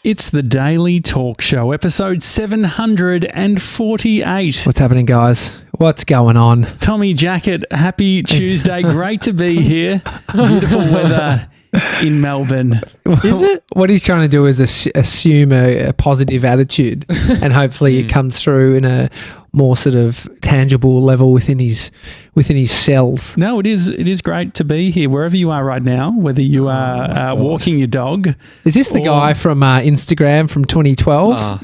It's the Daily Talk Show, episode 748. What's happening, guys? What's going on? Tommy Jackett, happy Tuesday. Great to be here. Beautiful weather in Melbourne. Is it? What he's trying to do is assume a positive attitude, and hopefully it comes through in a more sort of tangible level within his cells. No, it is great to be here wherever you are right now, whether you are walking your dog. Is this the guy from Instagram from 2012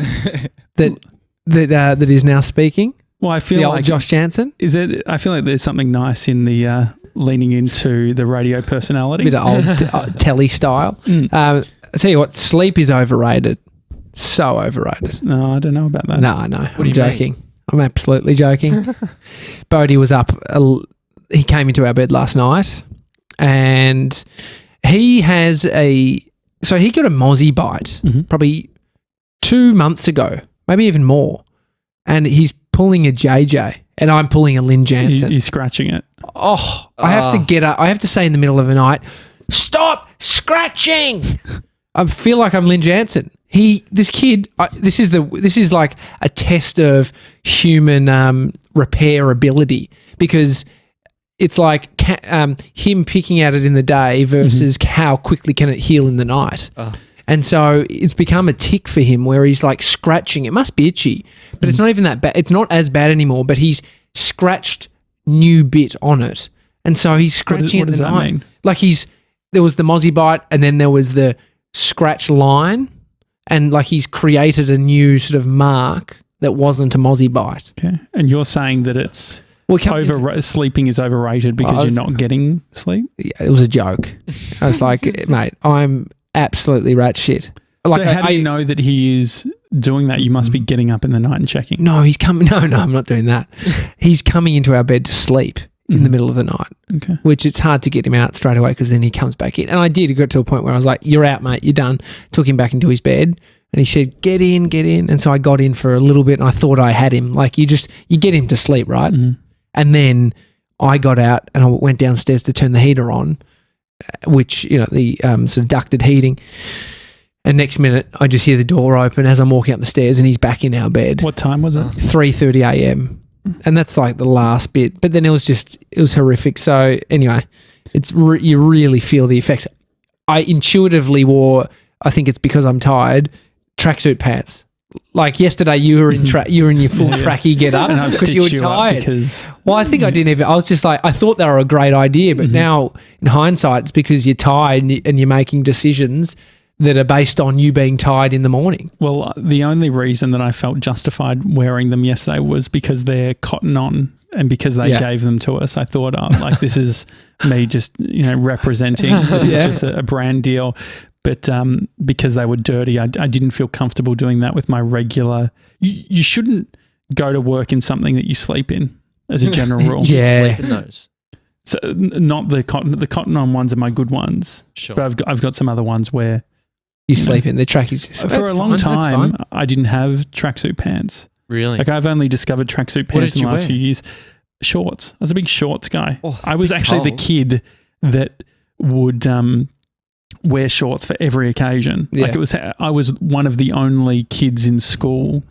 that is now speaking? Well, I feel like Josh Janssen. Is it? I feel like there's something nice in the leaning into the radio personality, bit of old telly style. I tell you what, sleep is overrated. So overrated. No, I don't know about that. No, I'm joking. I'm absolutely joking. Bodhi was up. He came into our bed last night, and he has he got a mozzie bite probably 2 months ago, maybe even more, and he's pulling a JJ, and I'm pulling a Lynn Janssen. He's scratching it. I have to get up. I have to say in the middle of the night, stop scratching. I feel like I'm Lynn Janssen. This kid, this is like a test of human repair ability, because it's like him picking at it in the day versus how quickly can it heal in the night. And so it's become a tick for him where he's like scratching. It must be itchy, but it's not even that bad. It's not as bad anymore, but he's scratched new bit on it. And so he's scratching what it does in the that night. mean? Like there was the mozzie bite, and then there was the scratch line, and like he's created a new sort of mark that wasn't a mozzie bite. Okay. And you're saying that it's sleeping is overrated because you're not getting sleep? Yeah, it was a joke. I was like, mate, I'm absolutely rat shit. Like, so how do you know that he is doing that? You must be getting up in the night and checking. No, he's coming. No, I'm not doing that. He's coming into our bed to sleep in the middle of the night, which it's hard to get him out straight away because then he comes back in. And I did get to a point where I was like, you're out, mate. You're done. Took him back into his bed, and he said, get in. And so I got in for a little bit, and I thought I had him. Like you get him to sleep, right? And then I got out and I went downstairs to turn the heater on, which, the sort of ducted heating. And next minute, I just hear the door open as I'm walking up the stairs, and he's back in our bed. What time was it? 3:30 a.m. And that's like the last bit. But then it was horrific. So anyway, you really feel the effects. I intuitively wore, I think it's because I'm tired, tracksuit pants. Like yesterday, you were in your full tracky get up because you were tired. Well, I think I didn't even. I was just like, I thought they were a great idea, but now in hindsight, it's because you're tired and you're making decisions that are based on you being tired in the morning. Well, the only reason that I felt justified wearing them yesterday was because they're cotton on, and because they gave them to us. I thought, this is me just representing. This is just a brand deal. But because they were dirty, I didn't feel comfortable doing that with my regular. You shouldn't go to work in something that you sleep in, as a general rule. You sleep in those. So not the cotton. The cotton on ones are my good ones. Sure. But I've got some other ones where you sleep in the trackies. For a long time, I didn't have tracksuit pants. Really? Like I've only discovered tracksuit pants in the last few years. Shorts. I was a big shorts guy. I was actually the kid that would wear shorts for every occasion. Yeah. I was one of the only kids in school.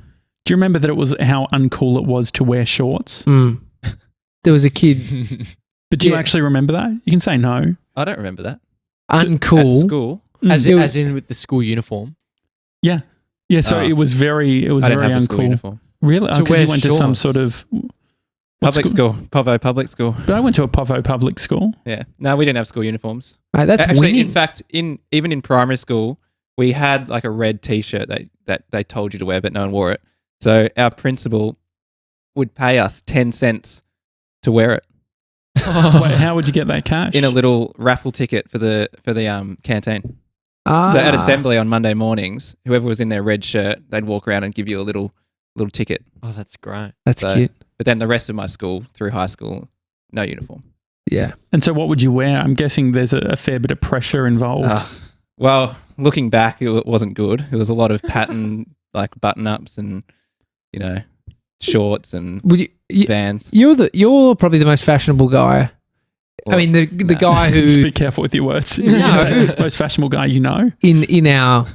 Do you remember that it was how uncool it was to wear shorts? There was a kid. But do you actually remember that? You can say no. I don't remember that. Uncool. At school? As in with the school uniform? Yeah. Yeah, so it was very uncool. School uniform. Really? Because you went to some sort of public school. Povo public school. But I went to a Povo public school. Yeah. No, we didn't have school uniforms. That's actually winning. In fact, even in primary school, we had like a red T-shirt that they told you to wear, but no one wore it. So our principal would pay us 10 cents to wear it. Wait, how would you get that cash? In a little raffle ticket for the canteen. So at assembly on Monday mornings, whoever was in their red shirt, they'd walk around and give you a little ticket. Oh, that's great. That's cute. But then the rest of my school, through high school, no uniform. Yeah. And so what would you wear? I'm guessing there's a fair bit of pressure involved. Well, looking back, it wasn't good. It was a lot of pattern, like button-ups and, shorts and Vans. You're probably the most fashionable guy I mean, the guy Just who be careful with your words. No. Most fashionable guy you know in our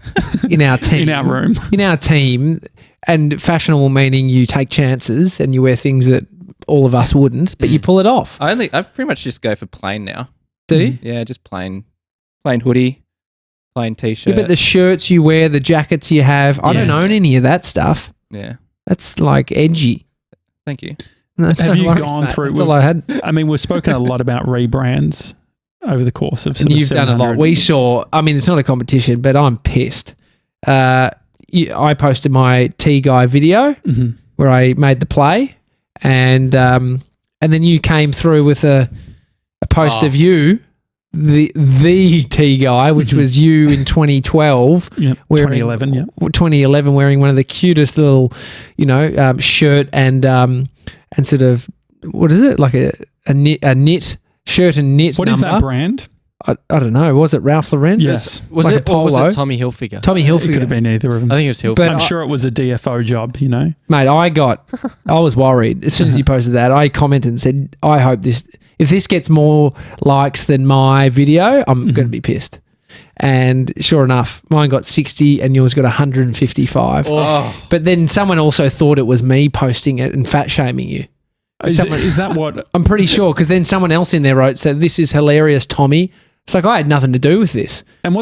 team, in our room. in our team, and fashionable meaning you take chances and you wear things that all of us wouldn't, but you pull it off. I pretty much just go for plain now. Do you? Yeah, just plain hoodie, plain t-shirt. Yeah, but the shirts you wear, the jackets you have, I don't own any of that stuff. Yeah. That's like edgy. Thank you. Have you gone through? That's all I had. I mean, we've spoken a lot about rebrands over the course of. And you've done a lot. We saw. I mean, it's not a competition, but I'm pissed. I posted my Tea Guy video where I made the play, and then you came through with a post of you, the Tea Guy, which was you in 2012. Yep, 2011. Yeah, 2011, wearing one of the cutest little, shirt and sort of, what is it, like a knit shirt and knit. What number. Is that brand? I don't know. Was it Ralph Lauren? Yes. Was like it, or was it Tommy Hilfiger? Tommy Hilfiger. It could have been either of them. I think it was Hilfiger. But I'm sure it was a DFO job, Mate, I was worried. As soon as you posted that, I commented and said, I hope if this gets more likes than my video, I'm going to be pissed. And sure enough, mine got 60 and yours got 155. Oh. But then someone also thought it was me posting it and fat shaming you. Is that what? I'm pretty sure, because then someone else in there said, "This is hilarious, Tommy." It's like, I had nothing to do with this. And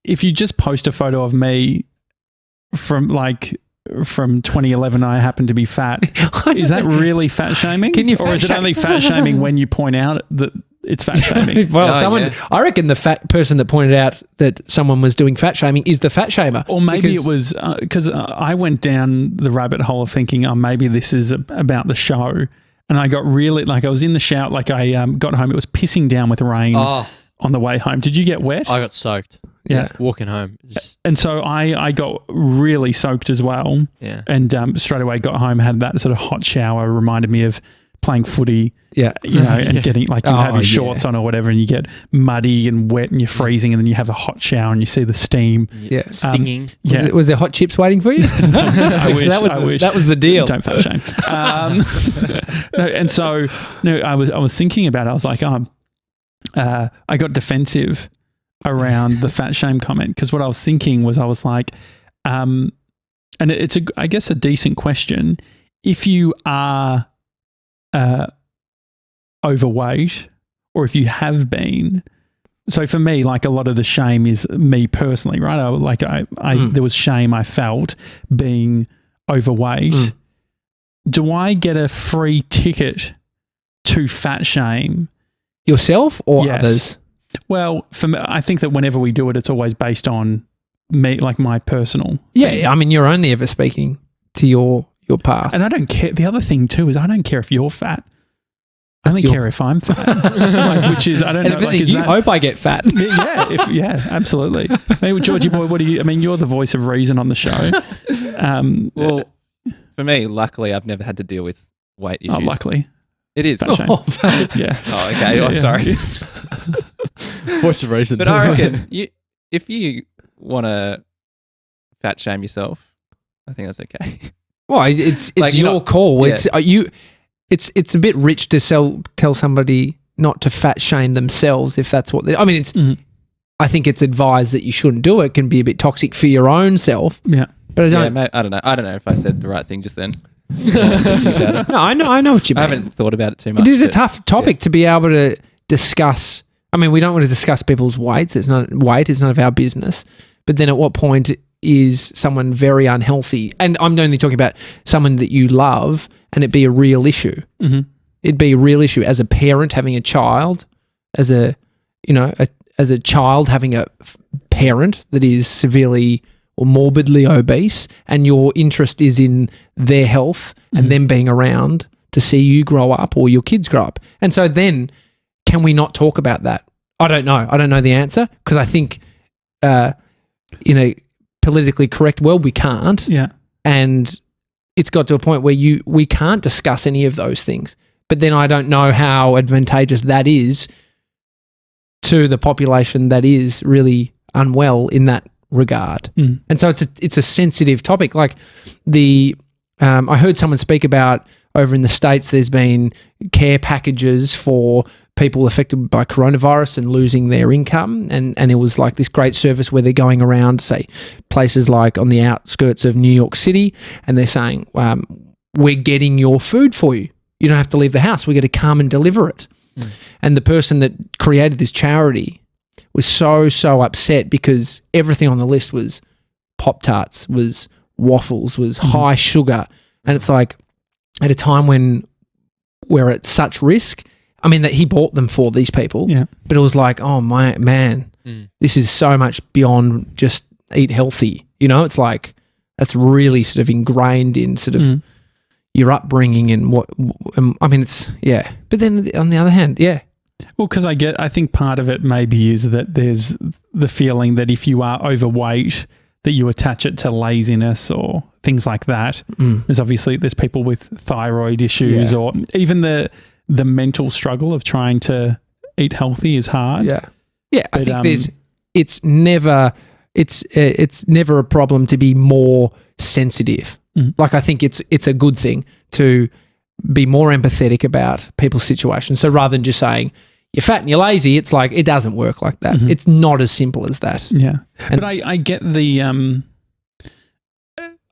if you just post a photo of me from 2011, I happen to be fat, is that really fat shaming? Or is it only fat shaming when you point out that it's fat shaming? Well, I reckon the fat person that pointed out that someone was doing fat shaming is the fat shamer. Or maybe it was because I went down the rabbit hole of thinking, maybe this is about the show. And I got really, I was in the shower, I got home, it was pissing down with rain on the way home. Did you get wet? I got soaked. Yeah. Walking home. And so I got really soaked as well. Yeah. And straight away got home, had that sort of hot shower, reminded me of playing footy. Yeah. And getting you have your shorts on or whatever, and you get muddy and wet and you're freezing, and then you have a hot shower and you see the steam. Yeah. Stinging. Was there hot chips waiting for you? I wish. That was the deal. Don't fat shame. I was thinking about it. I was like, I got defensive around the fat shame comment, because what I was thinking was, I was like, and it's I guess a decent question. If you are overweight, or if you have been, so for me, a lot of the shame is me personally, right? There was shame I felt being overweight. Do I get a free ticket to fat shame yourself or others? Well, for me, I think that whenever we do it, it's always based on me, my personal. Yeah, I mean, you're only ever speaking to your past. And I don't care. The other thing too is, I don't care if you're fat. I only care if I'm fat. Which is, I don't know. You hope I get fat. Yeah, absolutely. Maybe, Georgie boy, what do you? I mean, you're the voice of reason on the show. Well, for me, luckily, I've never had to deal with weight issues. Oh, luckily. It is. Fat shame. Yeah. Oh, okay. Sorry. Voice of reason. But I reckon if you want to fat shame yourself, I think that's okay. Well, it's your call. Yeah. It's a bit rich to tell somebody not to fat shame themselves if that's what they. I mean, it's. I think it's advised that you shouldn't do it. It can be a bit toxic for your own self. Yeah, but I don't know. I don't know if I said the right thing just then. No, I know what you mean. I haven't thought about it too much. It is a tough topic to be able to discuss. I mean, we don't want to discuss people's weights. It's none of our business. But then at what point is someone very unhealthy? And I'm only talking about someone that you love, and it be a real issue. Mm-hmm. It'd be a real issue as a parent having a child, as a child having a parent that is severely or morbidly obese, and your interest is in their health and them being around to see you grow up or your kids grow up. And so then, can we not talk about that? I don't know. I don't know the answer, because I think in a politically correct world, we can't. Yeah. And it's got to a point where we can't discuss any of those things. But then I don't know how advantageous that is to the population that is really unwell in that regard. And so it's a sensitive topic. Like I heard someone speak about, over in the States, there's been care packages for people affected by coronavirus and losing their income. And it was like this great service where they're going around, say, places like on the outskirts of New York City, and they're saying, we're getting your food for you. You don't have to leave the house. We're going to come and deliver it. And the person that created this charity was so upset because everything on the list was Pop-Tarts, was waffles, was high sugar. And it's like, at a time when we're at such risk, I mean, that he bought them for these people, but it was like, oh my man, this is so much beyond just eat healthy. You know, it's like, that's really sort of ingrained in sort of your upbringing and what, I mean, it's, But then on the other hand, Well, because I think part of it maybe is that there's the feeling that if you are overweight, that you attach it to laziness or things like that. There's people with thyroid issues or even the mental struggle of trying to eat healthy is hard. But, I think it's never a problem to be more sensitive. Like, I think it's a good thing to be more empathetic about people's situations. So rather than just saying, you're fat and you're lazy, it's like, it doesn't work like that. It's not as simple as that. Yeah. But I get the,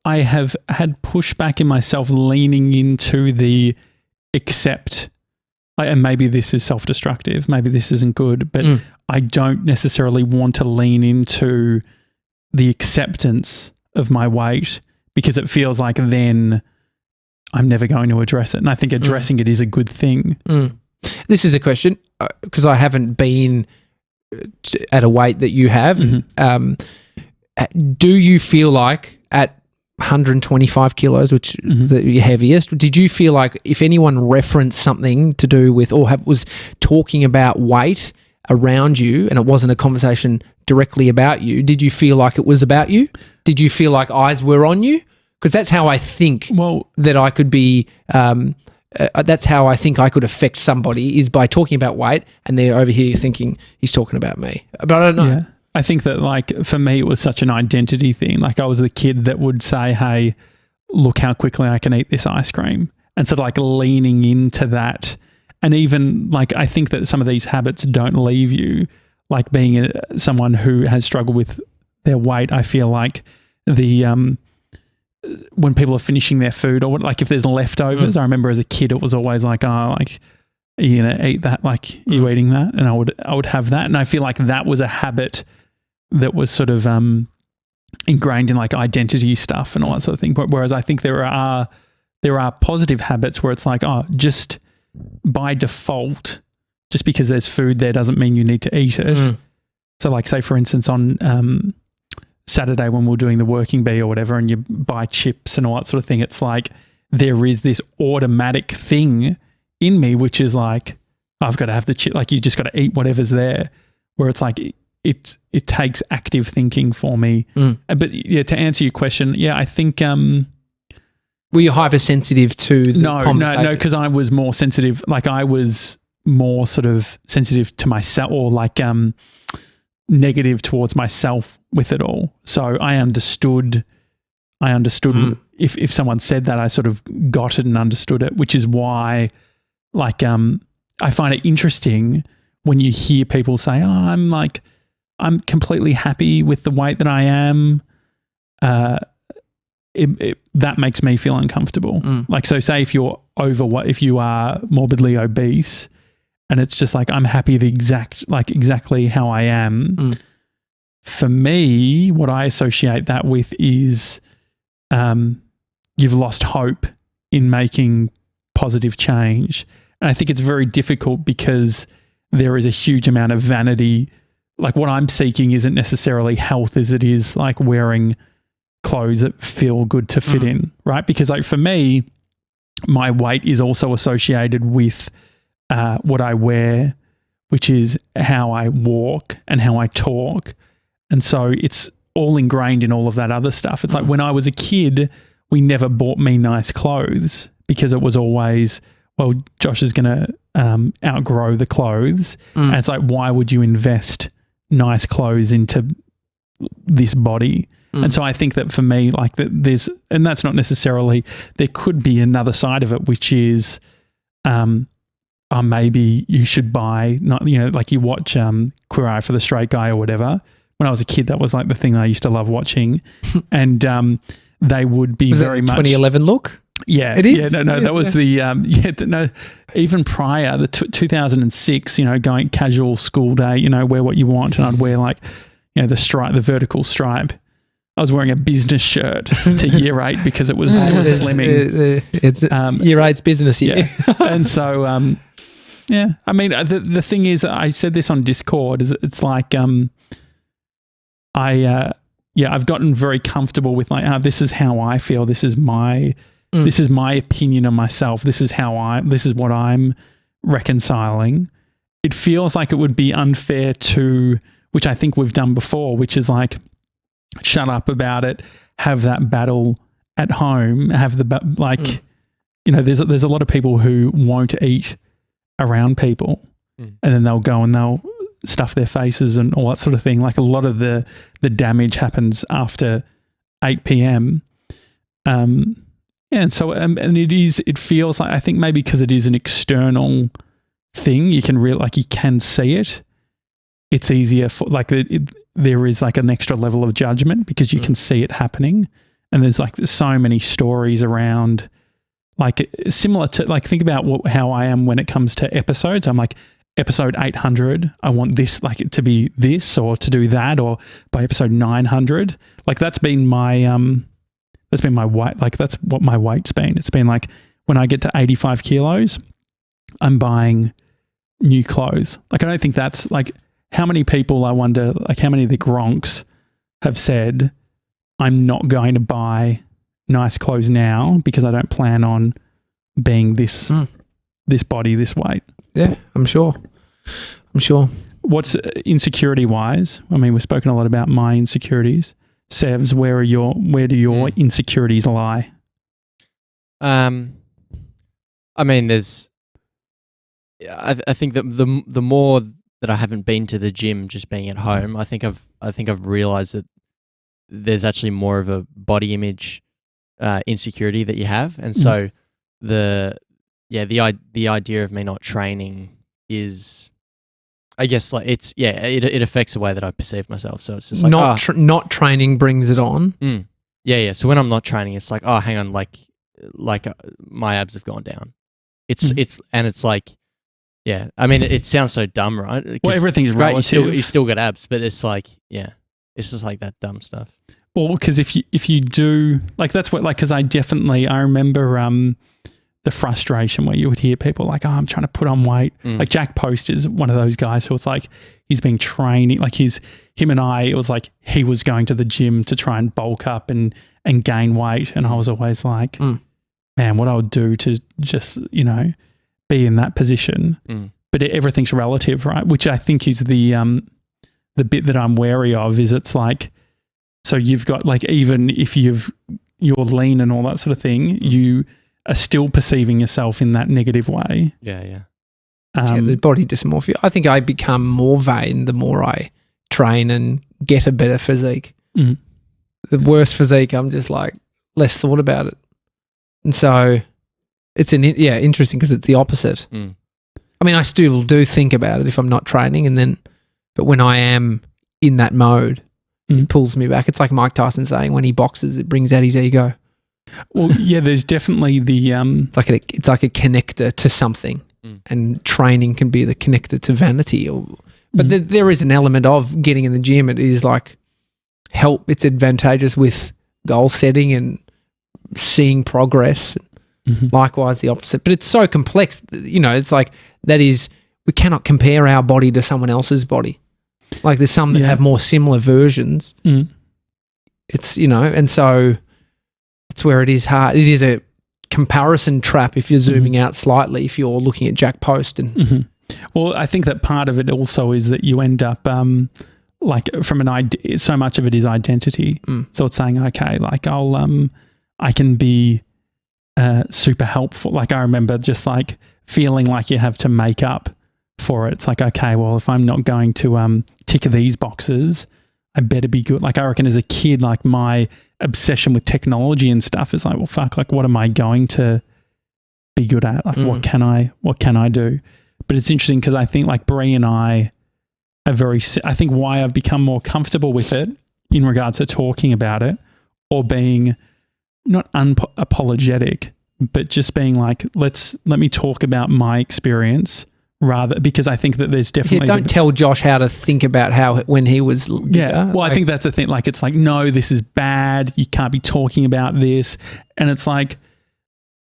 I have had pushback in myself leaning into the accept, and maybe this is self-destructive, maybe this isn't good, but I don't necessarily want to lean into the acceptance of my weight because it feels like then I'm never going to address it. And I think addressing it is a good thing. This is a question because I haven't been at a weight that you have. Do you feel like at 125 kilos, which is the heaviest, did you feel like if anyone referenced something to do with or was talking about weight around you and it wasn't a conversation directly about you, did you feel like it was about you? Did you feel like eyes were on you? Because that's how I think that I could be that's how I think I could affect somebody is by talking about weight and they're over here thinking he's talking about me. But I don't know. Yeah. I think that like for me it was such an identity thing. Like I was the kid that would say, hey, look how quickly I can eat this ice cream. And sort of like leaning into that. And even like I think that some of these habits don't leave you. Like being someone who has struggled with their weight, I feel like the when people are finishing their food or like if there's leftovers, I remember as a kid it was always like, oh, like are you gonna eat that? Like are you eating that? And I would have that. And I feel like that was a habit that was sort of ingrained in like identity stuff and all that sort of thing. But whereas I think there are positive habits where it's like, oh, just by default, just because there's food there doesn't mean you need to eat it. So like say for instance on Saturday when we're doing the working bee or whatever and you buy chips and all that sort of thing, it's like there is this automatic thing in me which is like, I've got to have the chip, like you just got to eat whatever's there, where it's like it takes active thinking for me. But yeah, to answer your question, yeah, I think were you hypersensitive to the conversation? No, because I was more sensitive. Like I was more sort of sensitive to myself or like negative towards myself with it all. So I understood if someone said that, I sort of got it and understood it, which is why like I find it interesting when you hear people say, oh, I'm completely happy with the weight that I am. That makes me feel uncomfortable. Like, so say if you're overweight, if you are morbidly obese and it's just like, I'm happy exactly how I am. For me, what I associate that with is you've lost hope in making positive change. And I think it's very difficult because there is a huge amount of vanity. Like what I'm seeking isn't necessarily health as it is like wearing clothes that feel good to fit in, right? Because like for me, my weight is also associated with what I wear, which is how I walk and how I talk. And so it's all ingrained in all of that other stuff. It's like when I was a kid, we never bought me nice clothes because it was always, well, Josh is going to outgrow the clothes. And it's like, why would you invest nice clothes into this body? And so I think that for me, like there's, and that's not necessarily, there could be another side of it, which is, maybe you should buy, not, you know, like you watch Queer Eye for the Straight Guy or whatever. When I was a kid, that was like the thing I used to love watching. And they would be was very it much 2011 look. Yeah, it is. Yeah, that was the even prior the 2006. You know, going casual school day. You know, wear what you want, and I'd wear like, you know, the vertical stripe. I was wearing a business shirt to year 8 because it was slimming. It's year 8's business year. Yeah. And so, yeah. I mean, the thing is, I said this on Discord. Is it's like, I've gotten very comfortable with like, this is how I feel. This is my opinion of myself. This is what I'm reconciling. It feels like it would be unfair to, which I think we've done before, which is like, shut up about it, have that battle at home, have the, you know, there's a lot of people who won't eat around people and then they'll go and they'll stuff their faces and all that sort of thing. Like a lot of the damage happens after 8 p.m. And so, and it feels like, I think maybe because it is an external thing, you can see it. It's easier for there is like an extra level of judgment because you can see it happening. And there's so many stories around, like similar to, like, think about how I am when it comes to episodes. I'm like, episode 800, I want this, like it to be this or to do that, or by episode 900, like that's been my weight. Like that's what my weight's been. It's been like when I get to 85 kilos, I'm buying new clothes. Like I don't think that's like, how many people, I wonder, like how many of the Gronks have said, I'm not going to buy nice clothes now because I don't plan on being this body, this weight. Yeah, I'm sure. What's insecurity wise? I mean, we've spoken a lot about my insecurities. Sevs, where do your insecurities lie? I mean, I think that the more that I haven't been to the gym, just being at home, I think I've realized that there's actually more of a body image insecurity that you have, and so the idea of me not training is, I guess, like it affects the way that I perceive myself. So it's just like not training brings it on. Yeah. So when I'm not training, it's like, oh, hang on, like my abs have gone down. It's like, yeah. I mean, it sounds so dumb, right? Well, everything's great. relative. You still got abs, but it's like, yeah, it's just like that dumb stuff. Well, because if you do, like, that's what, like, because I remember the frustration where you would hear people like, oh, I'm trying to put on weight. Like Jack Post is one of those guys who it's like, he's been training, like him and I, it was like he was going to the gym to try and bulk up and gain weight. And I was always like, man, what I would do to just, you know, be in that position. But everything's relative, right? Which I think is the bit that I'm wary of, is it's like, so you've got, like, even if you're lean and all that sort of thing, you are still perceiving yourself in that negative way. Yeah. The body dysmorphia. I think I become more vain the more I train and get a better physique. The worse physique, I'm just like less thought about it. And so it's interesting because it's the opposite. I mean, I still do think about it if I'm not training, but when I am in that mode, it pulls me back. It's like Mike Tyson saying, when he boxes, it brings out his ego. Well, yeah, there's definitely the it's like a connector to something, and training can be the connector to vanity. But there is an element of getting in the gym. It is like it's advantageous with goal setting and seeing progress. Likewise, the opposite. But it's so complex. You know, it's like we cannot compare our body to someone else's body. Like there's some that have more similar versions. It's, you know, and so it's where it is hard. It is a comparison trap if you're zooming out slightly, if you're looking at Jack Post. And Well, I think that part of it also is that you end up like from so much of it is identity. So it's saying, okay, like I can be super helpful. Like I remember just like feeling like you have to make up for it. It's like, okay, well, if I'm not going to tick these boxes, I better be good. Like I reckon as a kid, like my obsession with technology and stuff is like, well, fuck, like what am I going to be good at? Like what can I do? But it's interesting because I think like Brie and I are I think why I've become more comfortable with it in regards to talking about it or being not unapologetic, but just being like, let me talk about my experience rather, because I think that there's definitely... don't tell Josh how to think about when he was... Yeah, well, I think that's the thing. Like, it's like, no, this is bad. You can't be talking about this. And it's like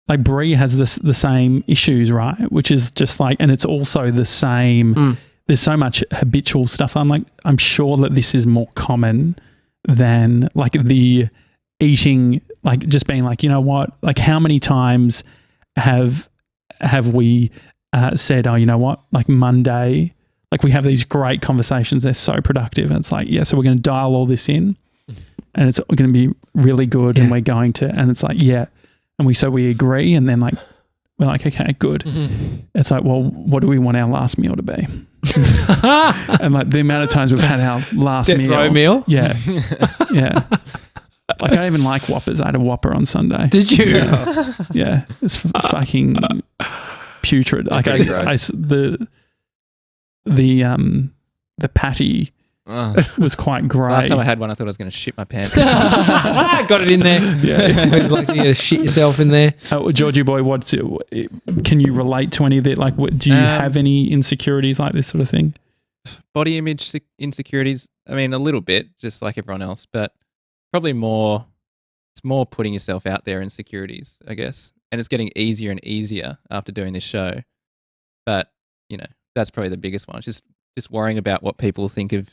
Brie has the same issues, right? Which is just like, and it's also the same... There's so much habitual stuff. I'm sure that this is more common than like the eating, like just being like, you know what, like how many times have we said, oh, you know what, like Monday, like we have these great conversations, they're so productive, and it's like, yeah, so we're going to dial all this in and it's going to be really good and we're going to, and it's like, yeah, and we agree, and then like we're like, okay, good. It's like, well, what do we want our last meal to be? And like the amount of times we've had our last Death row meal? Yeah. Yeah. Like I even like Whoppers. I had a Whopper on Sunday. Did you? Yeah. It's fucking putrid. Like the patty was quite grey. Last time I had one, I thought I was going to shit my pants. Got it in there. Yeah. You'd like to shit yourself in there. Georgie boy, can you relate to any of that? Like, do you have any insecurities like this sort of thing? Body image insecurities. I mean, a little bit, just like everyone else, but probably more. It's more putting yourself out there insecurities, I guess, and it's getting easier and easier after doing this show. But that's probably the biggest one. It's just worrying about what people think of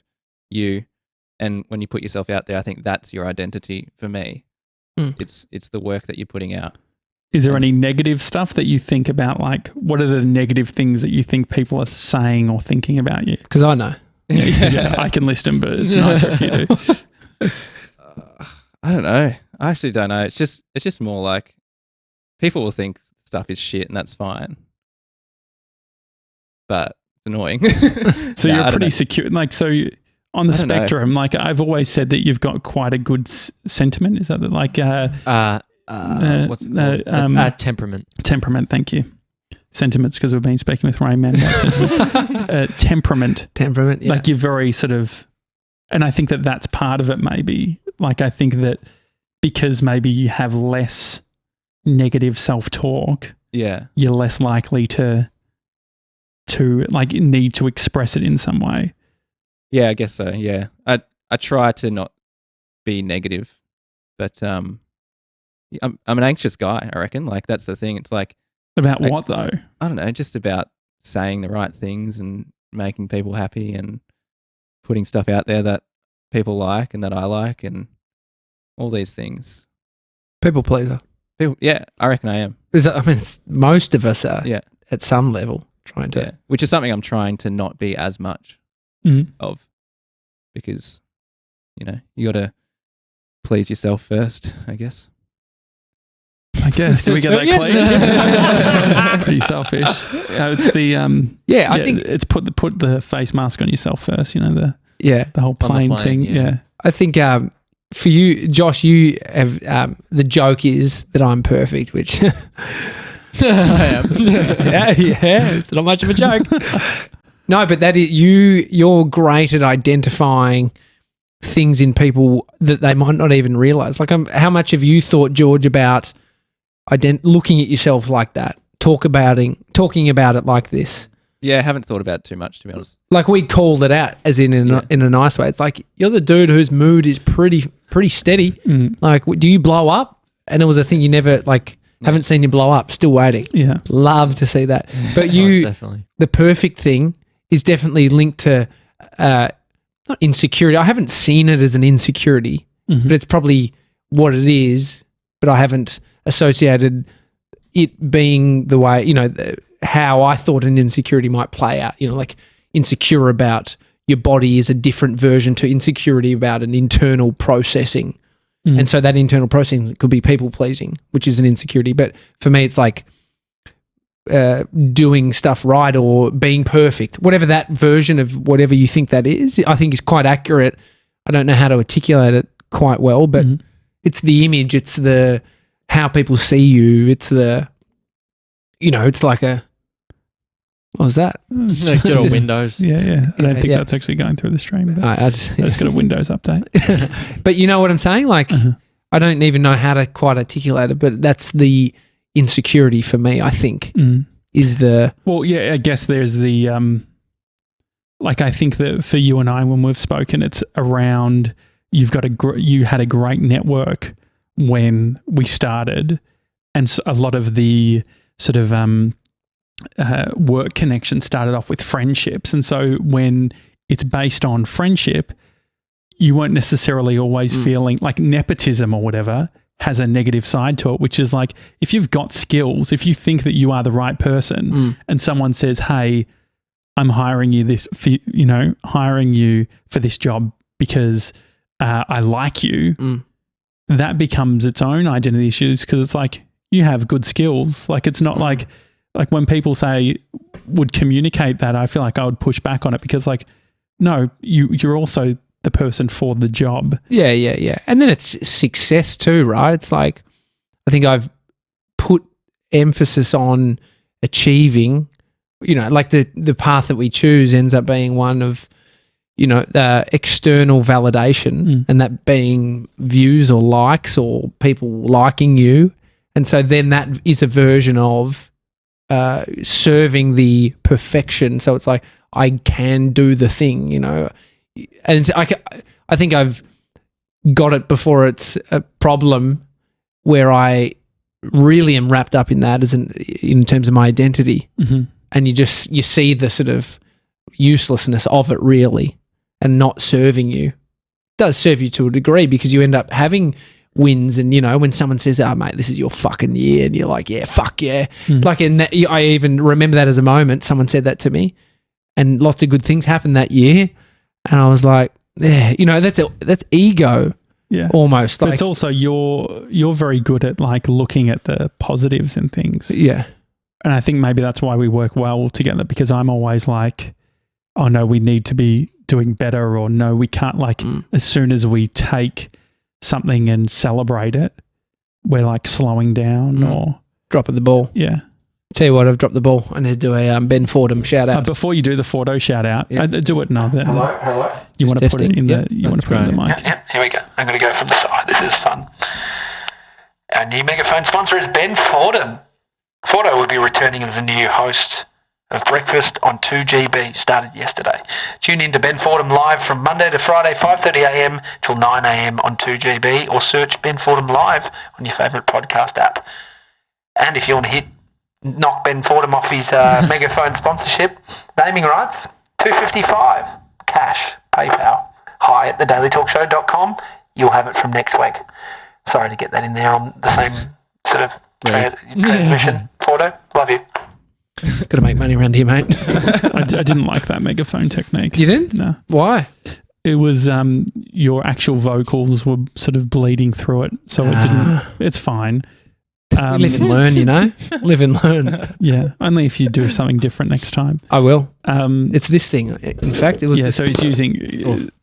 you, and when you put yourself out there, I think that's your identity for me. It's the work that you're putting out. Is there any negative stuff that you think about? Like, what are the negative things that you think people are saying or thinking about you? Because I know. Yeah, I can list them, but it's nicer if you do. I don't know. I actually don't know. It's just more like people will think stuff is shit, and that's fine. But it's annoying. So you're pretty secure. Like, so on the spectrum, like I've always said that you've got quite a good sentiment. Is that like what's it called? Temperament? Temperament. Thank you. Sentiments, because we've been speaking with Rain Man about sentiments. Temperament. Temperament. Yeah. Like you're very sort of, and I think that that's part of it. Maybe like I think that because maybe you have less negative self-talk. Yeah. You're less likely to like need to express it in some way. Yeah, I guess so. Yeah, I try to not be negative, but I'm an anxious guy. I reckon. Like that's the thing. It's like about what though? I don't know. Just about saying the right things and making people happy and putting stuff out there that people like and that I like and all these things. People pleaser. Yeah, I reckon I am. Most of us are. Yeah. At some level, trying to. Yeah, which is something I'm trying to not be as much of, because you got to please yourself first, I guess. Do we get that clean? Pretty selfish. It's the I think it's put the face mask on yourself first. The whole plane thing. Yeah. I think for you, Josh, you have the joke is that I'm perfect, which I am. yeah, it's not much of a joke. No, but that is you're great at identifying things in people that they might not even realize. Like, how much have you thought, George, about looking at yourself like that, talking about it like this? Yeah, I haven't thought about it too much, to be honest. Like, we called it out, as in a nice way. It's like, you're the dude whose mood is pretty steady. Like, do you blow up? And it was a thing you never, haven't seen you blow up. Still waiting. Yeah. Love to see that. But Definitely. The perfect thing is definitely linked to, not insecurity. I haven't seen it as an insecurity, but it's probably what it is, but I haven't associated it being the way, how I thought an insecurity might play out, like insecure about your body is a different version to insecurity about an internal processing. And so that internal processing could be people pleasing, which is an insecurity. But for me, it's like doing stuff right or being perfect, whatever that version of whatever you think that is, I think is quite accurate I don't know how to articulate it quite well, but it's the image, it's the how people see you, it's the, it's like a, what was that? It's got a Windows. Yeah. I don't think that's actually going through the stream. But I just got a Windows update. But you know what I'm saying? Like, I don't even know how to quite articulate it, but that's the insecurity for me, I think, is the... Well, yeah, I guess there's the... I think that for you and I, when we've spoken, it's around you had a great network when we started, and so a lot of the sort of... work connection started off with friendships, and so when it's based on friendship, you weren't necessarily always feeling like nepotism or whatever has a negative side to it, which is like if you've got skills, if you think that you are the right person, and someone says, "Hey, I'm hiring you for this job because I like you," that becomes its own identity issues because it's like you have good skills. Like it's not like when people say would communicate that, I feel like I would push back on it because like, no, you're also the person for the job. Yeah. And then it's success too, right? It's like, I think I've put emphasis on achieving, like the path that we choose ends up being one of, the external validation and that being views or likes or people liking you. And so then that is a version of serving the perfection. So it's like, I can do the thing, and I think I've got it before it's a problem where I really am wrapped up in that in terms of my identity. And you see the sort of uselessness of it really and not serving you. It does serve you to a degree because you end up having wins, and when someone says, "Oh mate, this is your fucking year," and you're like, "Yeah, fuck yeah." Like in that, I even remember that as a moment someone said that to me, and lots of good things happened that year, and I was like, "Yeah, that's ego." Yeah, almost. But it's also you're very good at like looking at the positives in things. Yeah, and I think maybe that's why we work well together because I'm always like, "Oh no, we need to be doing better," or "No, we can't." Like as soon as we take something and celebrate it, we're like slowing down or dropping the ball. Yeah. Tell you what, I've dropped the ball. I need to do a Ben Fordham shout out. Before you do the Fordo shout out, do it now. Hello. You want to put it in the mic. Yep. Here we go. I'm going to go from the side. This is fun. Our new megaphone sponsor is Ben Fordham. Fordo will be returning as the new host of Breakfast on 2GB, started yesterday. Tune in to Ben Fordham live from Monday to Friday, 5:30am till 9am on 2GB, or search Ben Fordham live on your favourite podcast app. And if you want to knock Ben Fordham off his megaphone sponsorship, naming rights, $255, cash, PayPal, hi at thedailytalkshow.com. You'll have it from next week. Sorry to get that in there on the same sort of transmission. Fordo, love you. Got to make money around here, mate. I didn't like that megaphone technique. You didn't? No. Why? It was your actual vocals were sort of bleeding through it, so it didn't. It's fine. Live and learn, Live and learn. Yeah, only if you do something different next time. I will. It's this thing. In fact, it was. Yeah, so he's using.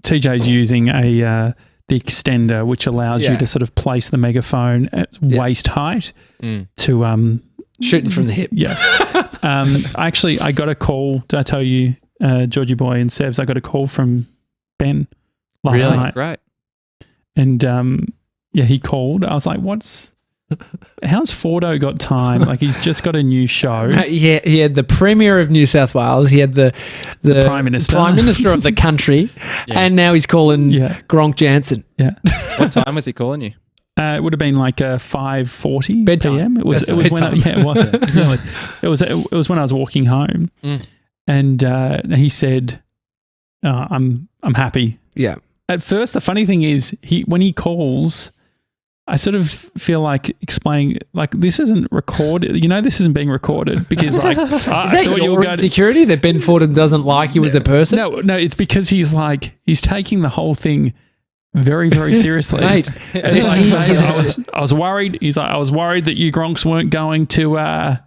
TJ's using the extender, which allows you to sort of place the megaphone at waist height to shooting from the hip. Yes. Actually, I got a call. Did I tell you, Georgie Boy and Sevs? I got a call from Ben last night. Right. And he called. I was like, how's Fordo got time? Like he's just got a new show. He had the Premier of New South Wales. He had the Prime Minister of the country. And now he's calling Gronk Janssen. Yeah. What time was he calling you? It would have been like 5:40 bedtime. PM. It was when I was walking home, and he said, "I'm happy." Yeah. At first, the funny thing is, when he calls, I sort of feel like explaining, like, this isn't recorded. This isn't being recorded because, like, is that your insecurity that Ben Fordham doesn't like you as a person? No, it's because he's taking the whole thing very, very seriously. Mate, it's like, I was worried. He's like, I was worried that you Gronks weren't going to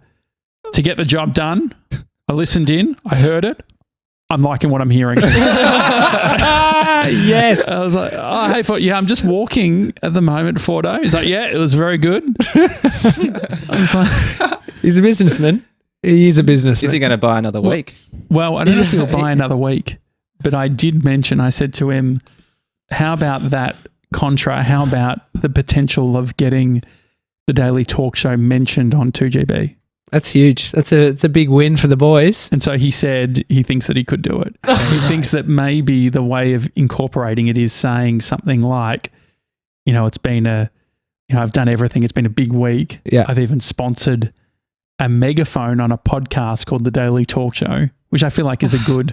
get the job done. I listened in. I heard it. I'm liking what I'm hearing. Yes. I was like, oh, hey, I'm just walking at the moment, Fordo. He's like, yeah, it was very good. I was like, he's a businessman. He is a businessman. Is he going to buy another week? Well, I don't know if he'll buy another week, but I did mention, I said to him, how about that contra? How about the potential of getting the Daily Talk Show mentioned on 2GB? That's huge. It's a big win for the boys. And so he said he thinks that he could do it. He thinks that maybe the way of incorporating it is saying something like, it's been I've done everything. It's been a big week. Yeah. I've even sponsored a megaphone on a podcast called The Daily Talk Show, which I feel like is a good...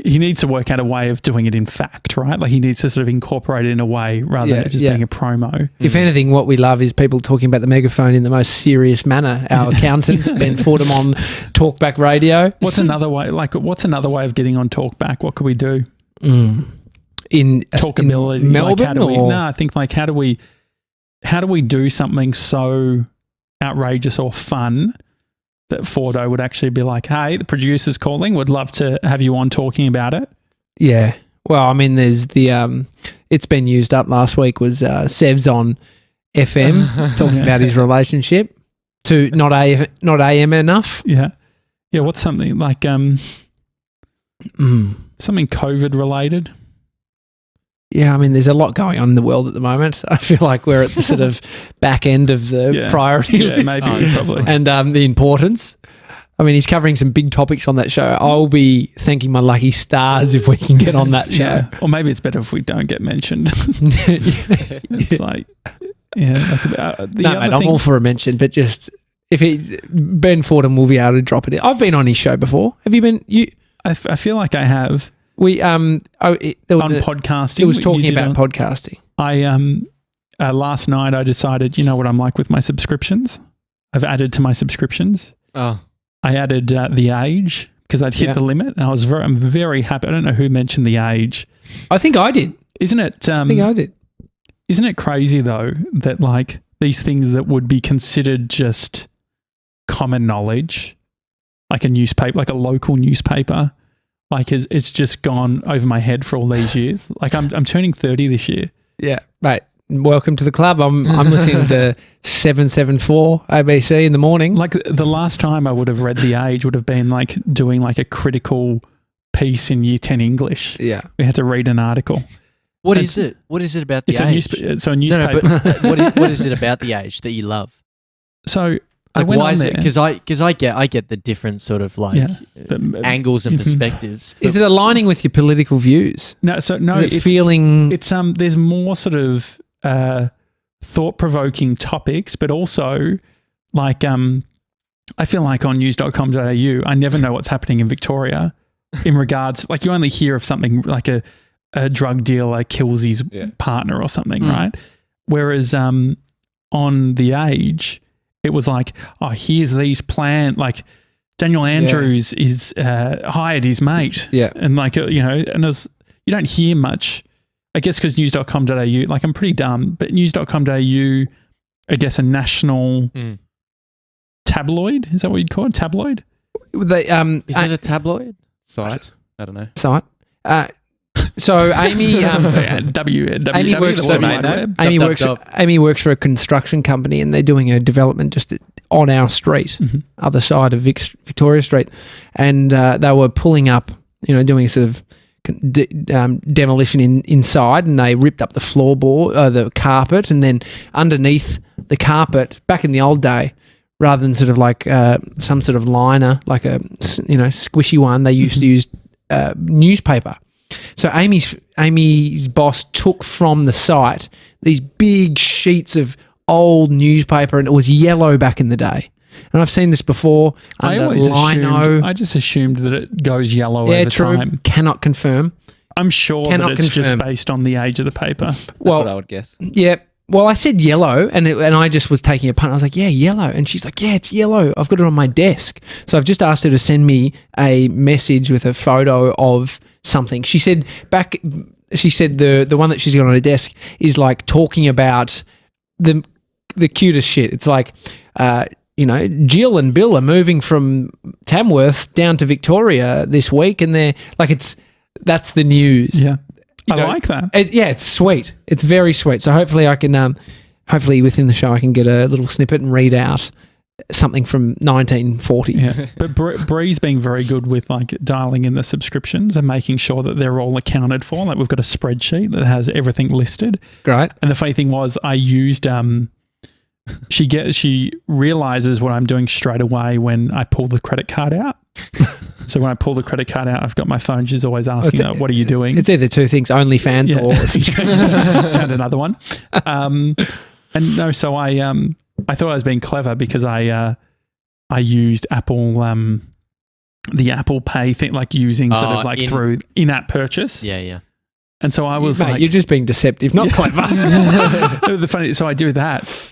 He needs to work out a way of doing it in fact, right? Like he needs to sort of incorporate it in a way rather than it just being a promo. If anything, what we love is people talking about the megaphone in the most serious manner. Our accountant, Ben Fordham on Talkback Radio. What's another way of getting on Talkback? What could we do? In Talkability. In Melbourne? I think like how do we do something so outrageous or fun that Fordo would actually be like, hey, the producer's calling, would love to have you on talking about it. Yeah. Well, I mean, there's the, it's been used up last week was Sev's on FM talking about his relationship to not AM enough. Yeah. Yeah. What's something like something COVID related? Yeah, I mean, there's a lot going on in the world at the moment. I feel like we're at the sort of back end of the priority list. Maybe, probably. And the importance. I mean, he's covering some big topics on that show. I'll be thanking my lucky stars if we can get on that show. Yeah. Or maybe it's better if we don't get mentioned. It's like, mate, I'm all for a mention, but just Ben Fordham will be able to drop it in. I've been on his show before. Have you been? I feel like I have. We there was on podcasting. It was talking about podcasting. I last night I decided, you know what I'm like with my subscriptions. I've added to my subscriptions. Oh, I added the age because I'd hit the limit, and I'm very happy. I don't know who mentioned the age. I think I did. Isn't it? I think I did. Isn't it crazy though that like these things that would be considered just common knowledge, like a newspaper, like a local newspaper. Like it's just gone over my head for all these years. Like I'm turning 30 this year. Yeah, mate. Welcome to the club. I'm listening to 774 ABC in the morning. Like the last time I would have read The Age would have been like doing like a critical piece in Year 10 English. Yeah, we had to read an article. What is it? What is it about The Age? It's a newspaper. No, but what is it about The Age that you love? So like, I went why on is there. it? Because I get the different sort of like angles and perspectives. Is it aligning with your political views? No, so no, it's feeling. It's there's more sort of thought-provoking topics, but also like I feel like on news.com.au, I never know what's happening in Victoria in regards, like you only hear of something like a drug dealer kills his partner or something, right? Whereas on The Age, it was like, oh, here's these plans, like Daniel Andrews is hired his mate. Yeah. And like, and it was, you don't hear much, I guess because news.com.au, like I'm pretty dumb, but news.com.au, I guess a national tabloid, is that what you'd call it? Tabloid? Is it a tabloid? Site? I don't know. Site? So Amy, Amy works for a construction company, and they're doing a development just on our street, other side of Victoria Street, and they were pulling up, doing sort of demolition inside, and they ripped up the floorboard, the carpet, and then underneath the carpet, back in the old day, rather than sort of like some sort of liner, like a squishy one, they used to use newspaper. So Amy's boss took from the site these big sheets of old newspaper, and it was yellow back in the day. And I've seen this before. I just assumed that it goes yellow over time. Cannot confirm. I'm sure that it's just based on the age of the paper. That's what I would guess. Yeah. Well, I said yellow, and I just was taking a punt. I was like, yeah, yellow. And she's like, yeah, it's yellow. I've got it on my desk. So I've just asked her to send me a message with a photo of something. She said the one that she's got on her desk is like talking about the cutest shit. It's like Jill and Bill are moving from Tamworth down to Victoria this week, and they're like, that's the news. Yeah. I like that. It's sweet. It's very sweet. So hopefully I can, hopefully within the show I can get a little snippet and read out something from 1940s. Yeah. But Bree's being very good with like dialing in the subscriptions and making sure that they're all accounted for. Like we've got a spreadsheet that has everything listed. Great. And the funny thing was I used she realizes what I'm doing straight away when I pull the credit card out. So when I pull the credit card out, I've got my phone. She's always asking, what are you doing? It's either two things, OnlyFans or subscriptions. Found another one. And no, so I thought I was being clever because I used Apple, the Apple Pay thing, like using sort of like through in-app purchase. Yeah. And so I was Mate, you're just being deceptive, not clever. So I do that.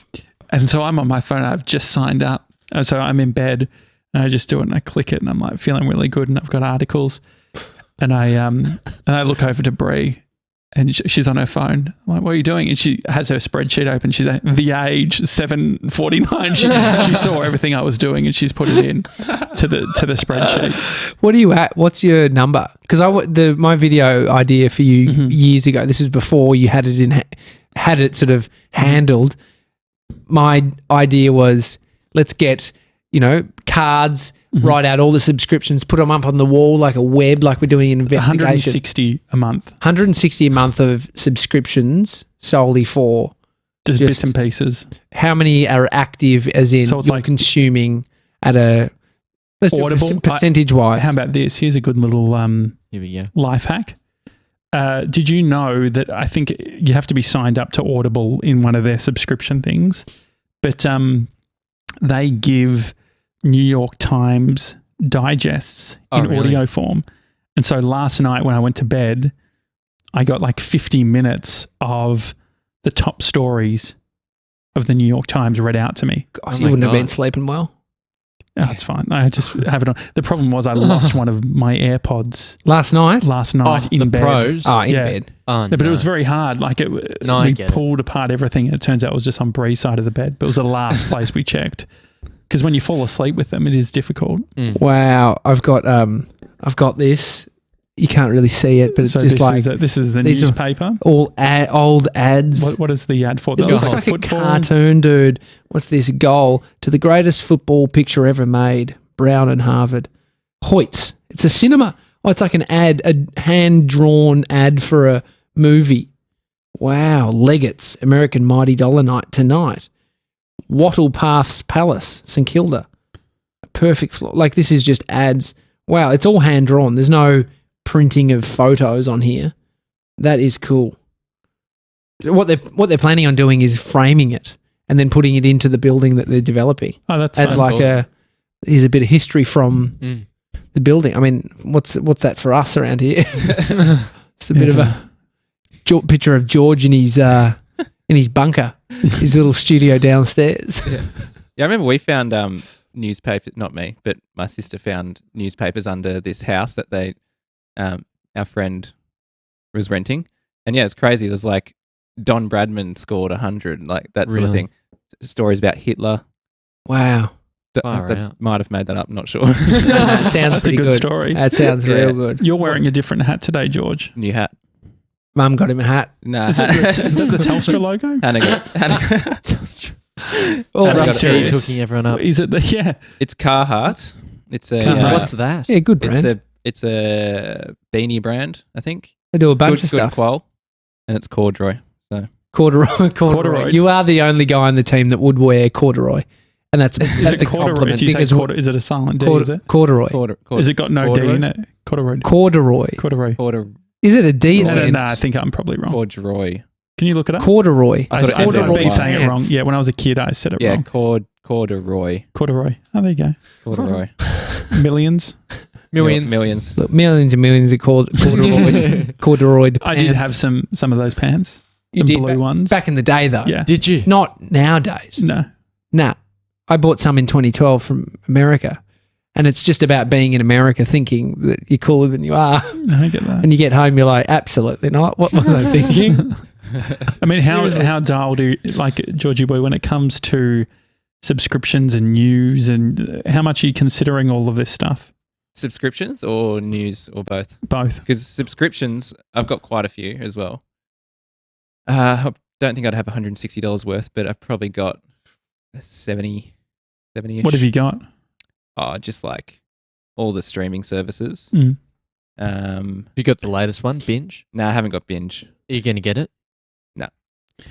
And so I'm on my phone. I've just signed up. So I'm in bed and I just do it and I click it and I'm like feeling really good and I've got articles and I look over to Bree and she's on her phone. I'm like, what are you doing? And she has her spreadsheet open. She's at The Age 7:49. She saw everything I was doing and she's put it in to the spreadsheet. What are you at? What's your number? Because my video idea for you years ago. This was before you had it sort of handled. My idea was let's get cards. Write out all the subscriptions, put them up on the wall like a web, like we're doing an investigation. 160 a month. 160 a month of subscriptions solely for just bits and pieces. How many are active as in so it's you're like consuming at a Audible percentage-wise? How about this? Here's a good little Here we go. life hack. Did you know that I think you have to be signed up to Audible in one of their subscription things, but they give New York Times digests in audio form. And so last night when I went to bed, I got like 50 minutes of the top stories of the New York Times read out to me. Gosh, you wouldn't have been sleeping well. Oh, it's fine. I just have it on. The problem was I lost one of my AirPods last night in bed. Pros. In bed. Oh, no. But it was very hard. Like we pulled apart everything and it turns out it was just on Bree's side of the bed. But it was the last place we checked. Because when you fall asleep with them, it is difficult. Wow. I've got this. You can't really see it, but it's just this is the newspaper. All old ads. What is the ad for? It looks like a cartoon, dude. What's this? Goal to the greatest football picture ever made. Brown and Harvard. Hoyts. It's a cinema. Oh, it's like an ad, a hand-drawn ad for a movie. Wow. Leggett's American Mighty Dollar Night tonight. Wattle Paths Palace, St Kilda. A perfect floor. Like this is just ads. Wow, it's all hand-drawn. There's no printing of photos on here. That is cool. What they're planning on doing is framing it and then putting it into the building that they're developing. Oh, that's like awesome. Here's a bit of history from the building. I mean, what's that for us around here? It's a bit of a picture of George in his bunker, his little studio downstairs. Yeah, I remember we found newspapers. Not me, but my sister found newspapers under this house that they. Our friend was renting, and yeah, it's crazy. There's like Don Bradman scored 100, like that sort of thing. Stories about Hitler. Wow, that might have made that up. Not sure. That sounds That's pretty a good story. That sounds real good. You're wearing a different hat today, George. New hat. Mum got him a hat. No, is that the Telstra logo? Telstra. He's hooking everyone up. Is it It's Carhartt. It's a what's that? Yeah, good brand. It's a beanie brand, I think. They do a bunch of stuff. Good qual, and it's corduroy. So corduroy. You are the only guy on the team that would wear corduroy, and that's a compliment. Is it a silent D? Is it corduroy? Is it got no D in it? Corduroy. Is it a D? No, I think I'm probably wrong. Corduroy. Can you look it up? Corduroy. I've been saying it wrong. Yeah, when I was a kid, I said it wrong. Corduroy. Corduroy. Oh, there you go. Corduroy. Millions. Look, millions and millions of corduroy. Corduroy pants. I did have some of those pants. You did blue ones back in the day, though. Yeah. Did you? Not nowadays. No. Nah. I bought some in 2012 from America, and it's just about being in America, thinking that you're cooler than you are. I get that. And you get home, you're like, absolutely not. What was I thinking? I mean, how dialed do you, like Georgie boy when it comes to subscriptions and news, and how much are you considering all of this stuff? Subscriptions or news or both? Both. Because subscriptions, I've got quite a few as well. I don't think I'd have $160 worth, but I've probably got 70-ish. What have you got? Oh, just like all the streaming services. Mm. You got the latest one, Binge? No, I haven't got Binge. Are you going to get it? No,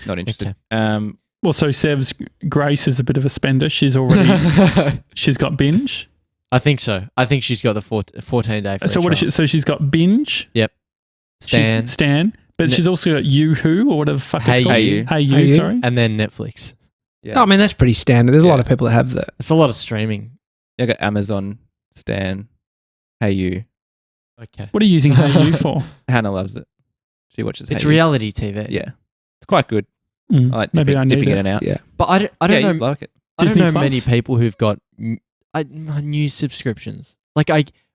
not interested. Okay. Well, so Sev's Grace is a bit of a spender. She's got Binge. I think so. I think she's got the 14-day free So what is trial. she? So she's got Binge. Yep. Stan. But she's also got Yoo-Hoo or whatever the fuck it's called. Hey You, sorry. And then Netflix. Yeah. I mean, that's pretty standard. There's a lot of people that have that. It's a lot of streaming. I got Amazon, Stan, Hey You. Okay. What are you using Hey You for? Hannah loves it. She watches. It's Hey You. reality TV. Yeah, it's quite good. Mm, I like maybe I need dipping it. in and out. Yeah. But I don't know. You like it. I don't Disney know Plus? many people who've got news subscriptions. Like,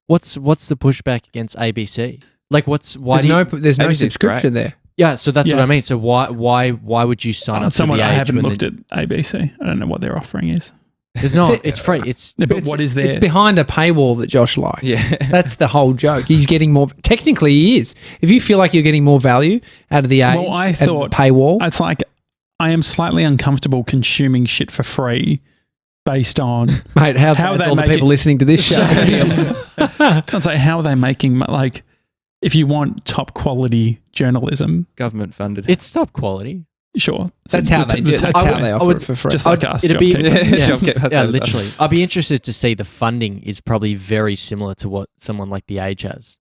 what's the pushback against ABC? Like, why There's no ABC's subscription great. there. Yeah, so that's Yeah. what I mean. So why would you sign up to Someone the I Age haven't when looked at ABC. I don't know what their offering is. There's not. It's free. It's Yeah, but It's- what is there? It's behind a paywall that Josh likes. Yeah. That's the whole joke. He's getting more. Technically, he is. If you feel like you're getting more value out of the Age, Well, I and the thought- paywall. It's like I am slightly uncomfortable consuming shit for free based on Mate, how How bad's they all the make people it- listening to this show feel? it's like how are they making like if you want top quality journalism, Government funded. it's top quality. sure. That's how they do it. That's how they offer would- it for free. Just like us. It'd be JobKeeper. Yeah, JobKeeper. yeah, literally. I'd be interested to see the funding is probably very similar to what someone like the Age has.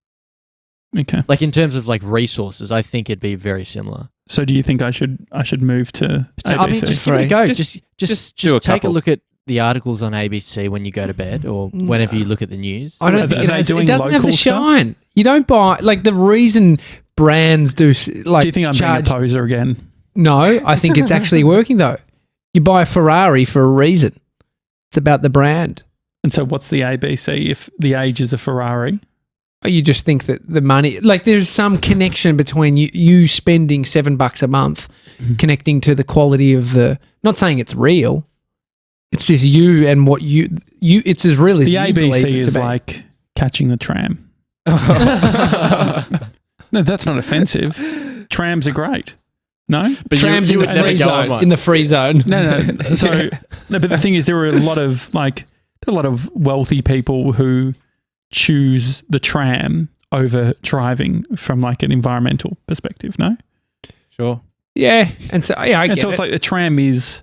Okay. Like in terms of like resources, I think it'd be very similar. So do you think I should move to ABC? I mean, just give it a go. Just Just do a take a couple. look at the articles on ABC when you go to bed or whenever you look at the news. I don't Are think they doing it doesn't have the local stuff? shine. You don't buy like the reason brands do like. do you think I'm charge? being a poser again? No, I think it's actually working though. You buy a Ferrari for a reason. It's about the brand. And so what's the ABC if the Age is a Ferrari? Or you just think that the money, like there's some connection between you spending $7 a month, connecting to the quality of the. Not saying it's real. It's just you and what you. It's as real as The you believe ABC it to is be. like catching the tram. No, that's not offensive. Trams are great. No? But trams you in would the never free go on zone. one. In the free zone. No. So, no, but the thing is, there are a lot of wealthy people who choose the tram over driving from like an environmental perspective. No, Sure. Yeah, and so yeah, I and get so it. it's like the tram is,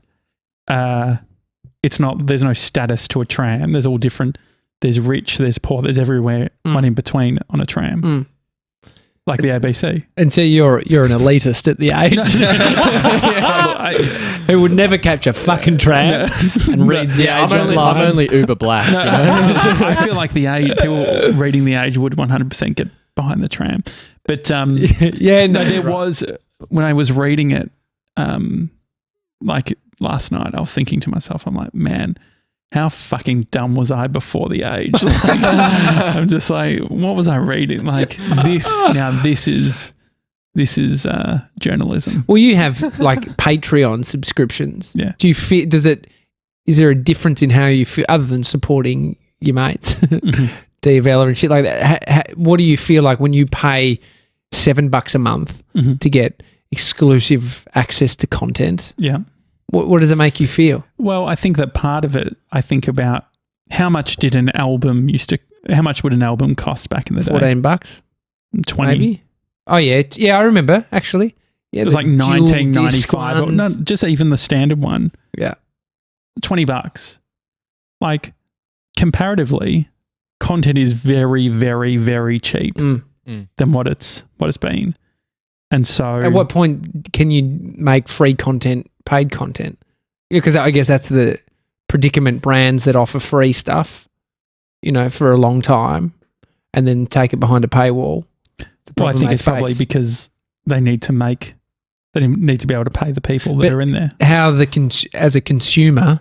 it's not. There's no status to a tram. There's all different. There's rich. There's poor. There's everywhere. One in between on a tram. Mm. Like the ABC. And so you're an elitist at the age who would never catch a fucking tram and read the age I'm online. only Uber Black. you know? I feel like the Age people reading the Age would 100% get behind the tram. But yeah, no, there was when I was reading it, like last night, I was thinking to myself, I'm like, man, how fucking dumb was I before the Age? Like, I'm just like, what was I reading? Like this. Now this is journalism. Well, you have like Patreon subscriptions. Yeah. Do you feel? Is there a difference in how you feel other than supporting your mates, Dave Vella and shit like that? What do you feel like when you pay $7 a month to get exclusive access to content? Yeah. What does it make you feel? Well, I think that part of it, I think about how much would an album cost back in the day? $14, 20. maybe. Oh yeah, yeah, I remember actually. Yeah, It was like the dual disc $19.95. Or, no, ones. just even the standard one. Yeah. $20. Like comparatively, content is very, very, very cheap than what it's been. And so At what point can you make free content paid content? Yeah, because I guess that's the predicament, brands that offer free stuff, for a long time and then take it behind a paywall. well, I think it's probably because they need to be able to pay the people that are in there. How as a consumer,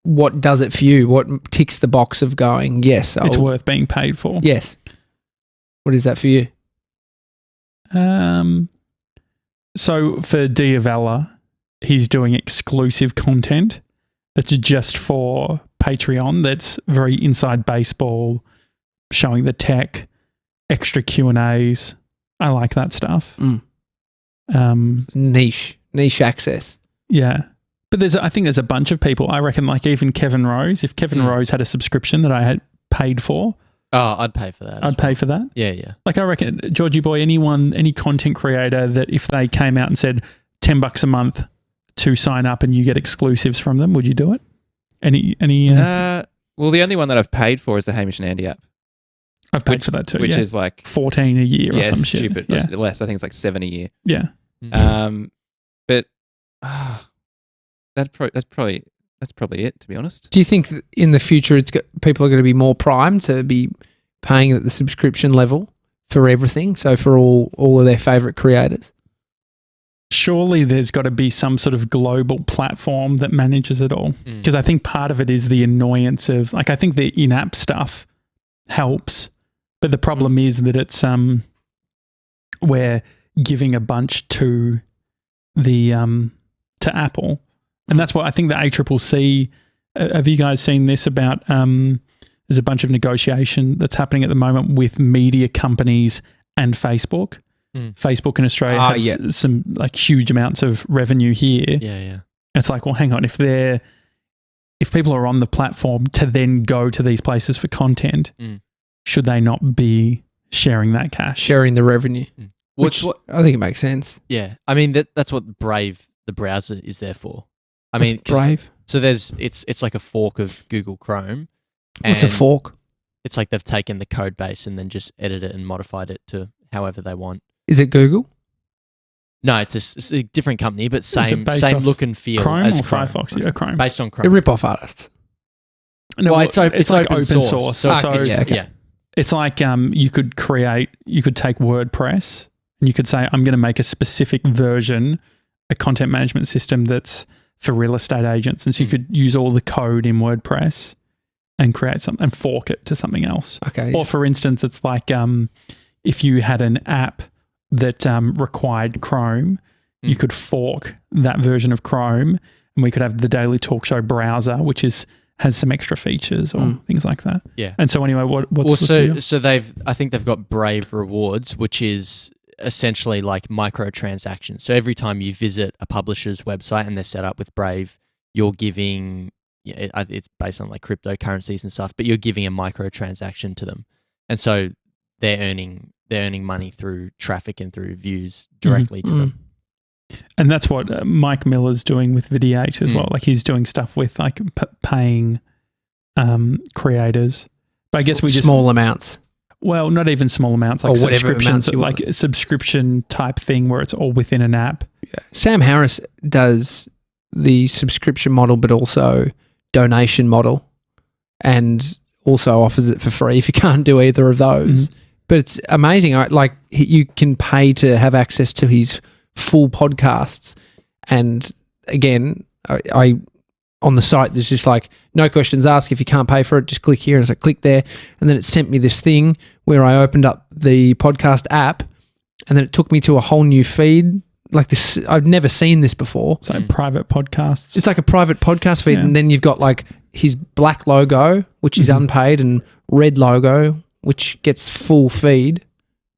what does it for you? What ticks the box of going, yes, It's worth being paid for. yes. What is that for you? So for Diavella, he's doing exclusive content that's just for Patreon. That's very inside baseball, showing the tech, extra Q&As. I like that stuff. Niche access. Yeah. But I think there's a bunch of people. I reckon like even Kevin Rose, if Kevin Rose had a subscription that I had paid for. Oh, I'd pay for that. I'd pay for that. Yeah. Like I reckon, Georgie boy, any content creator that if they came out and said $10 a month to sign up and you get exclusives from them, would you do it? Well, the only one that I've paid for is the Hamish and Andy app. I've paid for that too. Which is like 14 a year or some shit. Stupid. Yeah. Less. I think it's like 7 a year. Yeah. But that's probably it, to be honest. Do you think that in the future people are going to be more primed to be paying at the subscription level for everything? So for all of their favorite creators? Surely there's got to be some sort of global platform that manages it all. Because I think part of it is the annoyance of, like, I think the in-app stuff helps, but the problem is that it's we're giving a bunch to the to Apple, and that's what I think the ACCC. Have you guys seen this about? There's a bunch of negotiation that's happening at the moment with media companies and Facebook. Facebook in Australia has some like huge amounts of revenue here. Yeah. It's like, well, hang on, if people are on the platform to then go to these places for content, should they not be sharing that cash? Sharing the revenue. Which I think it makes sense. Yeah. I mean, that's what Brave, the browser, is there for. I mean, Brave? So it's like a fork of Google Chrome. What's a fork? It's like they've taken the code base and then just edited it and modified it to however they want. Is it Google? No, it's a different company, but same look and feel Chrome as or Chrome. Firefox? Yeah, Chrome. Based on A Chrome. rip-off artists. No, well, it's like open source. So Yeah. it's like you could take WordPress and you could say, I'm going to make a specific version, a content management system that's for real estate agents. And so you could use all the code in WordPress and create something and fork it to something else. Okay. Or for instance, it's like if you had an app that required Chrome, you could fork that version of Chrome and we could have the Daily Talk Show browser, which has some extra features or things like that. Yeah. And so anyway, what's the deal? So I think they've got Brave Rewards, which is essentially like microtransactions. So every time you visit a publisher's website and they're set up with Brave, you're giving, it's based on like cryptocurrencies and stuff, but you're giving a microtransaction to them. And so they're earning money through traffic and through views directly to them. And that's what Mike Miller's doing with Vidiate as well. Like he's doing stuff with like paying creators. But I guess we just small amounts. Well, not even small amounts, like subscriptions, like a subscription type thing where it's all within an app. Yeah. Sam Harris does the subscription model, but also donation model, and also offers it for free if you can't do either of those. But it's amazing. Like you can pay to have access to his full podcasts. And again, I on the site, there's just like no questions asked. If you can't pay for it, just click here. And so I click there. And then it sent me this thing where I opened up the podcast app and then it took me to a whole new feed. Like this, I've never seen this before. It's like private podcasts. It's like a private podcast feed. Yeah. And then you've got like his black logo, which is unpaid, and red logo, which gets full feed.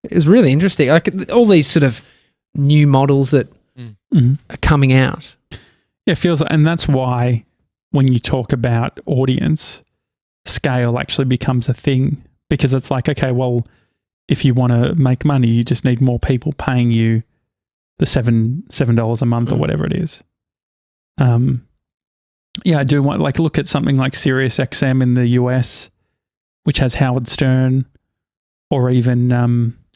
It was really interesting. Like all these sort of new models that are coming out. Yeah, it feels like, and that's why when you talk about audience, scale actually becomes a thing, because it's like, okay, well, if you want to make money, you just need more people paying you the $7 a month or whatever it is. Yeah, I do want, like, look at something like SiriusXM in the US, which has Howard Stern, or even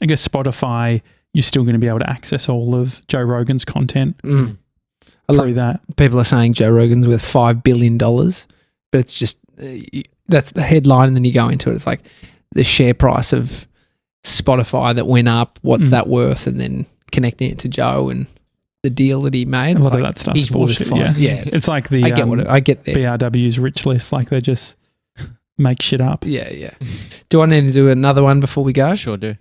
I guess Spotify. You're still going to be able to access all of Joe Rogan's content through that. People are saying Joe Rogan's worth $5 billion, but it's just that's the headline, and then you go into it. It's like the share price of Spotify that went up. What's that worth? And then connecting it to Joe and the deal that he made. A lot of that stuff's bullshit. Yeah, it's like the I get there. BRW's rich list. Like they just make shit up. Yeah. Do I need to do another one before we go? Sure do.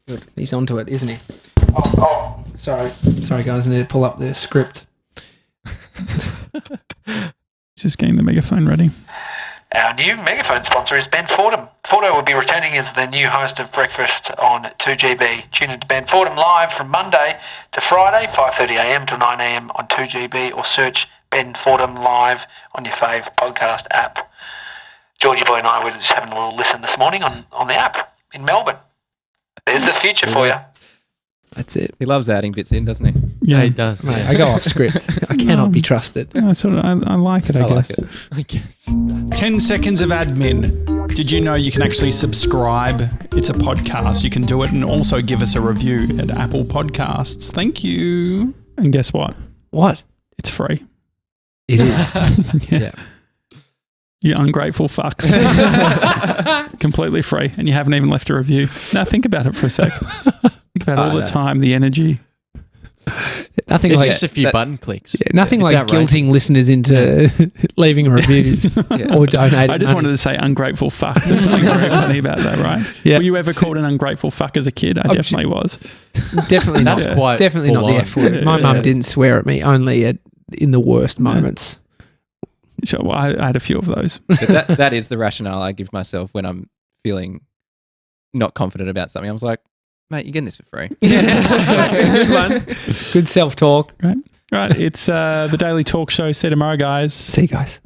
Good. He's onto it, isn't he? Oh, sorry guys. I need to pull up the script. Just getting the megaphone ready. Our new megaphone sponsor is Ben Fordham. Fordo will be returning as the new host of Breakfast on 2GB. Tune in to Ben Fordham live from Monday to Friday, 5:30am to 9am on 2GB, or search Ben Fordham live on your fave podcast app. Georgie Boy and I were just having a little listen this morning on the app in Melbourne. There's the future for you. That's it. He loves adding bits in, doesn't he? Yeah, he does. Mate, Yeah. I go off script. I cannot be trusted. I like it, I guess. like it. I guess. 10 seconds of admin. Did you know you can actually subscribe? It's a podcast. You can do it and also give us a review at Apple Podcasts. Thank you. And guess what? What? It's free. It is. Yeah. You ungrateful fucks. Completely free. And you haven't even left a review. Now think about it for a sec. Think about all the time, the energy. Nothing It's like just a few button clicks. nothing It's like outrageous. guilting listeners into leaving a review or donating. I just wanted to say ungrateful fuck. There's something very funny about that, right? Yeah. Were you ever called an ungrateful fuck as a kid? I definitely was. Definitely not. That's quite Definitely not full the on. F word. My mum didn't swear at me, only in the worst moments. Sure, well, I had a few of those. But that is the rationale I give myself when I'm feeling not confident about something. I was like, mate, you're getting this for free. That's a good one. Good self-talk. Right, it's the Daily Talk Show. See you tomorrow, guys. See you guys.